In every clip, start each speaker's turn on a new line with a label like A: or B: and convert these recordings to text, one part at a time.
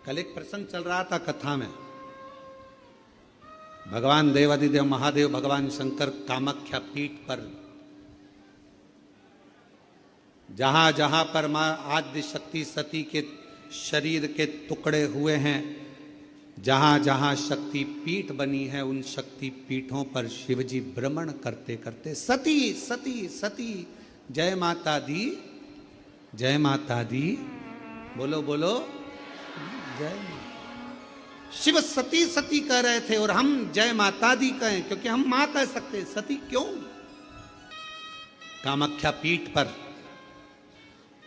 A: कल एक प्रसंग चल रहा था कथा में। भगवान देवादिदेव महादेव भगवान शंकर कामाख्या पीठ पर जहां जहां पर मां आद्य शक्ति सती के शरीर के टुकड़े हुए हैं, जहां जहां शक्ति पीठ बनी है, उन शक्ति पीठों पर शिवजी भ्रमण करते करते सती सती सती जय माता दी, जय माता दी, बोलो बोलो जय। शिव सती सती कह रहे थे और हम जय माता दी कहें, क्योंकि हम मां कह सकते, सती क्यों? कामाख्या पीठ पर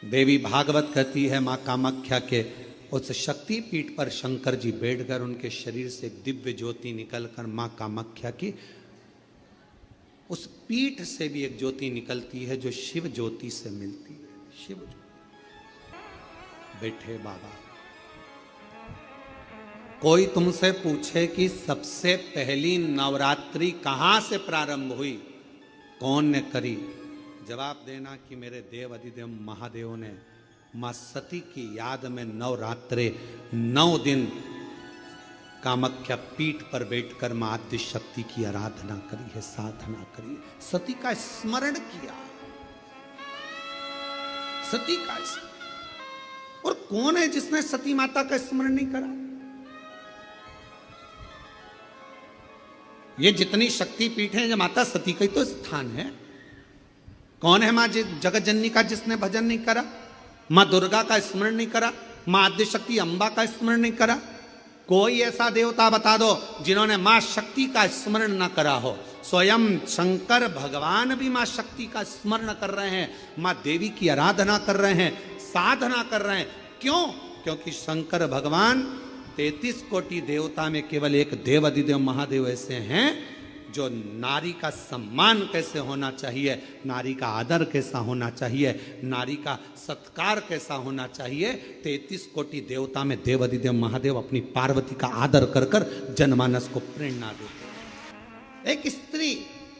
A: देवी भागवत कहती है, मां कामाख्या के उस शक्ति पीठ पर शंकर जी बैठकर उनके शरीर से एक दिव्य ज्योति निकलकर मां कामाख्या की उस पीठ से भी एक ज्योति निकलती है जो शिव ज्योति से मिलती है। शिव ज्योति। बैठे बाबा, कोई तुमसे पूछे कि सबसे पहली नवरात्रि कहां से प्रारंभ हुई, कौन ने करी, जवाब देना कि मेरे देव अधिदेव महादेव ने मां सती की याद में नवरात्रे 9 दिन कामाख्या पीठ पर बैठकर मां आद्य शक्ति की आराधना करी है, साधना करी है, सती का स्मरण किया, सती का स्मरण। और कौन है जिसने सती माता का स्मरण नहीं करा? ये जितनी शक्ति पीठ है, माता सती का ही तो स्थान है। कौन है मां जगत जननी का जिसने भजन नहीं करा, मां दुर्गा का स्मरण नहीं करा, मां आद्य शक्ति अंबा का स्मरण नहीं करा? कोई ऐसा देवता बता दो जिन्होंने मां शक्ति का स्मरण न करा हो। स्वयं शंकर भगवान भी मां शक्ति का स्मरण कर रहे हैं, मां देवी की आराधना कर रहे हैं, साधना कर रहे हैं। क्यों? क्योंकि शंकर भगवान 33 कोटि देवता में केवल एक देव अधिदेव महादेव ऐसे हैं जो नारी का सम्मान कैसे होना चाहिए, नारी का आदर कैसा होना चाहिए, नारी का सत्कार कैसा होना चाहिए, 33 कोटि देवता में देव अधिदेव महादेव अपनी पार्वती का आदर कर कर जनमानस को प्रेरणा देते हैं। एक स्त्री,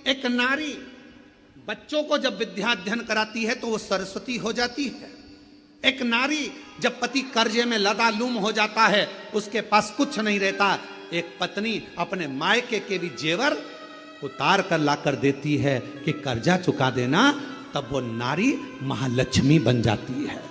A: एक नारी बच्चों को जब विद्याध्ययन कराती है तो वो सरस्वती हो जाती है। एक नारी जब पति कर्जे में लदालूम हो जाता है, उसके पास कुछ नहीं रहता, एक पत्नी अपने मायके के भी जेवर उतार कर लाकर देती है कि कर्जा चुका देना, तब वो नारी महालक्ष्मी बन जाती है।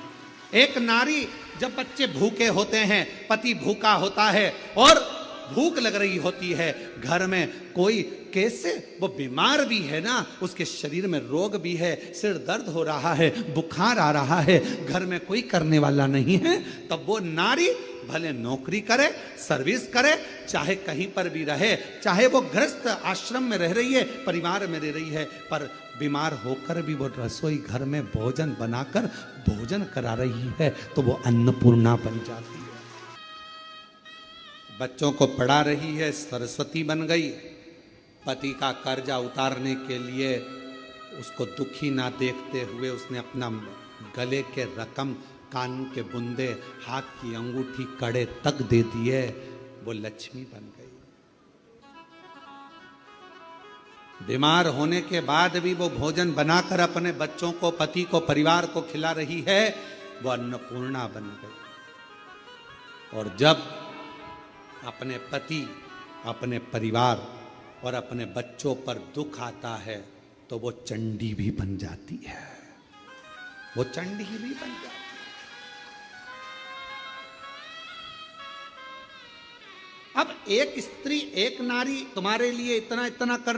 A: एक नारी जब बच्चे भूखे होते हैं, पति भूखा होता है और भूख लग रही होती है, घर में कोई कैसे, वो बीमार भी है ना, उसके शरीर में रोग भी है, सिर दर्द हो रहा है, बुखार आ रहा है, घर में कोई करने वाला नहीं है, तब वो नारी भले नौकरी करे, सर्विस करे, चाहे कहीं पर भी रहे, चाहे वो गृहस्थ आश्रम में रह रही है, परिवार में रह रही है, पर बीमार होकर भी वो रसोई घर में भोजन बनाकर भोजन करा रही है, तो वो अन्नपूर्णा बन जाती है। बच्चों को पढ़ा रही है, सरस्वती बन गई। पति का कर्जा उतारने के लिए उसको दुखी ना देखते हुए उसने अपना गले के रकम, कान के बुंदे, हाथ की अंगूठी, कड़े तक दे दिए, वो लक्ष्मी बन गई। बीमार होने के बाद भी वो भोजन बनाकर अपने बच्चों को, पति को, परिवार को खिला रही है, वो अन्नपूर्णा बन गई। और जब अपने पति, अपने परिवार और अपने बच्चों पर दुख आता है तो वो चंडी भी बन जाती है, वो चंडी भी बन जाती है। अब एक स्त्री, एक नारी तुम्हारे लिए इतना इतना कर